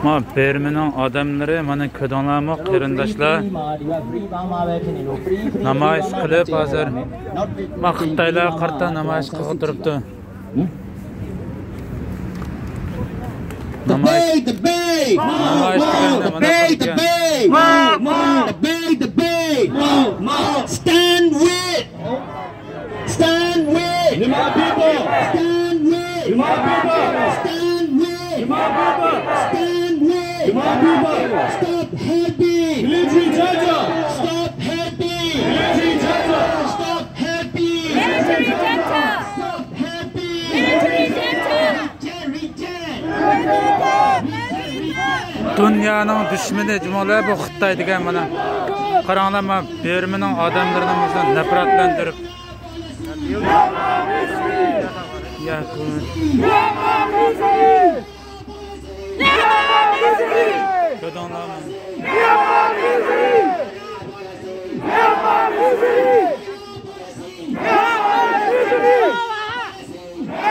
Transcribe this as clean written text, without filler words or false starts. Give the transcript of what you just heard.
Ma Bermanın adamları mana ködonlarmı qırindaşlar namoyish qilib hozir ma Xitoylar qarta namoyish qilib turibdi. Namoyish Stand with my people. Stand with my people. Stand with my people. Stand with my people. Stop helping military junta. Stop helping military junta. Stop helping military junta. Stop helping military junta. Dünyanın düşmanı cümleler bu Xitoy degan mana. Qaranglar, ma Bermaning odamlarini bizdan nafratlantirib. Ködonlarmi?